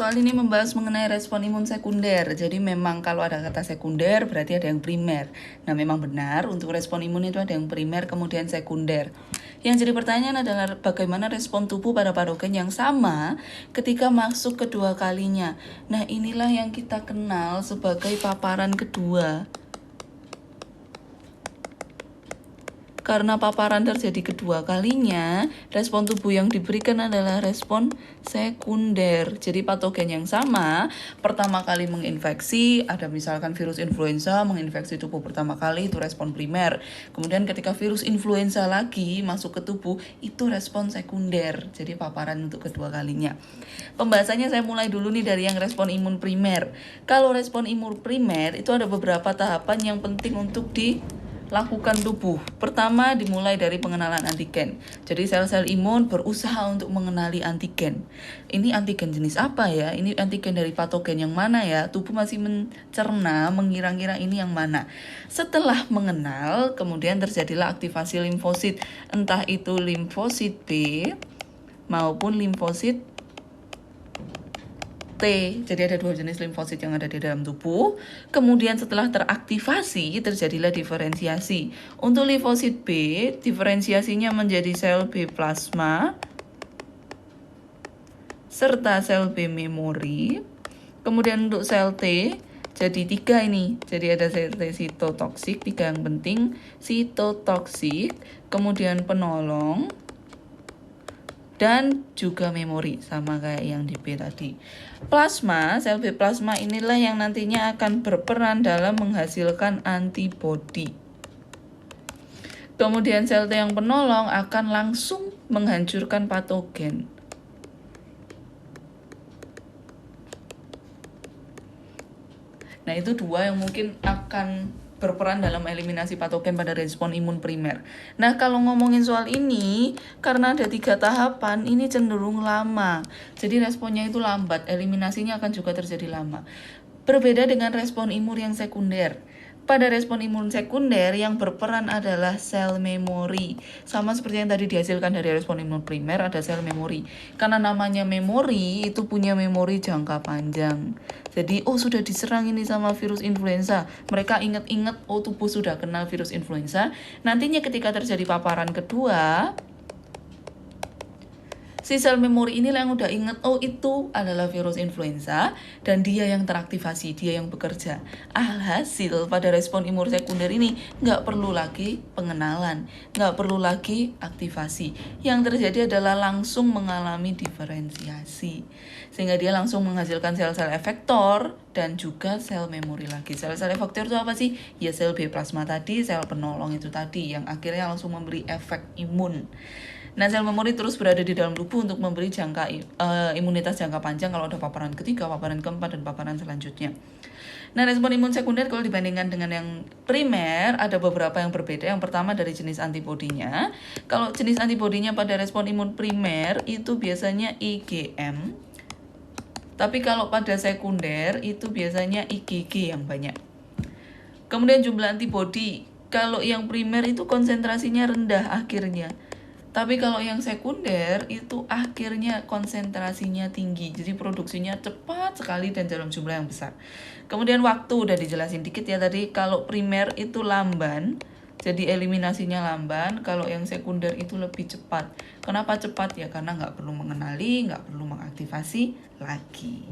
soal ini membahas mengenai respon imun sekunder. Jadi memang kalau ada kata sekunder berarti ada yang primer. Nah memang benar untuk respon imun itu ada yang primer kemudian sekunder. Yang jadi pertanyaan adalah bagaimana respon tubuh pada patogen yang sama ketika masuk kedua kalinya. Nah inilah yang kita kenal sebagai paparan kedua. Karena paparan terjadi kedua kalinya, respon tubuh yang diberikan adalah respon sekunder. Jadi patogen yang sama, pertama kali menginfeksi, ada misalkan virus influenza menginfeksi tubuh pertama kali, itu respon primer. Kemudian ketika virus influenza lagi masuk ke tubuh, itu respon sekunder. Jadi paparan untuk kedua kalinya. Pembahasannya saya mulai dulu nih dari yang respon imun primer. Kalau respon imun primer, itu ada beberapa tahapan yang penting untuk dilakukan tubuh. Pertama dimulai dari pengenalan antigen. Jadi sel-sel imun berusaha untuk mengenali antigen. Ini antigen jenis apa ya? Ini antigen dari patogen yang mana ya? Tubuh masih mencerna, mengira-ngira ini yang mana. Setelah mengenal, kemudian terjadilah aktivasi limfosit. Entah itu limfosit B maupun limfosit T. Jadi ada dua jenis limfosit yang ada di dalam tubuh. Kemudian setelah teraktivasi terjadilah diferensiasi. Untuk limfosit B, diferensiasinya menjadi sel B plasma serta sel B memori. Kemudian untuk sel T jadi 3 ini. Jadi ada sel T sitotoksik, 3 yang penting, sitotoksik, kemudian penolong, dan juga memori, sama kayak yang di B tadi. Plasma, sel B plasma inilah yang nantinya akan berperan dalam menghasilkan antibodi. Kemudian sel T yang penolong akan langsung menghancurkan patogen. Nah itu dua yang mungkin akan berperan dalam eliminasi patogen pada respon imun primer. Nah kalau ngomongin soal ini, karena ada 3 tahapan, ini cenderung lama. Jadi responnya itu lambat, eliminasinya akan juga terjadi lama. Berbeda dengan respon imun yang sekunder. Pada respon imun sekunder yang berperan adalah sel memori. Sama seperti yang tadi dihasilkan dari respon imun primer, ada sel memori. Karena namanya memori, itu punya memori jangka panjang. Jadi, sudah diserang ini sama virus influenza. Mereka ingat-ingat, tubuh sudah kenal virus influenza. Nantinya ketika terjadi paparan kedua, si sel memori inilah yang udah inget, itu adalah virus influenza dan dia yang teraktivasi, dia yang bekerja. Alhasil pada respon imun sekunder ini nggak perlu lagi pengenalan, nggak perlu lagi aktivasi. Yang terjadi adalah langsung mengalami diferensiasi. Sehingga dia langsung menghasilkan sel-sel efektor dan juga sel memori lagi. Sel-sel efektor itu apa sih? Ya sel B plasma tadi, sel penolong itu tadi yang akhirnya langsung memberi efek imun. Nah, sel memori terus berada di dalam tubuh untuk memberi imunitas jangka panjang kalau ada paparan ketiga, paparan keempat, dan paparan selanjutnya. Nah, respon imun sekunder kalau dibandingkan dengan yang primer, ada beberapa yang berbeda. Yang pertama dari jenis antibodinya. Kalau jenis antibodinya pada respon imun primer, itu biasanya IgM. Tapi kalau pada sekunder, itu biasanya IgG yang banyak. Kemudian jumlah antibodi. Kalau yang primer itu konsentrasinya rendah akhirnya. Tapi kalau yang sekunder itu akhirnya konsentrasinya tinggi. Jadi produksinya cepat sekali dan dalam jumlah yang besar. Kemudian waktu udah dijelasin dikit ya tadi. Kalau primer itu lamban, jadi eliminasinya lamban. Kalau yang sekunder itu lebih cepat. Kenapa cepat? Ya karena nggak perlu mengenali, nggak perlu mengaktifasi lagi.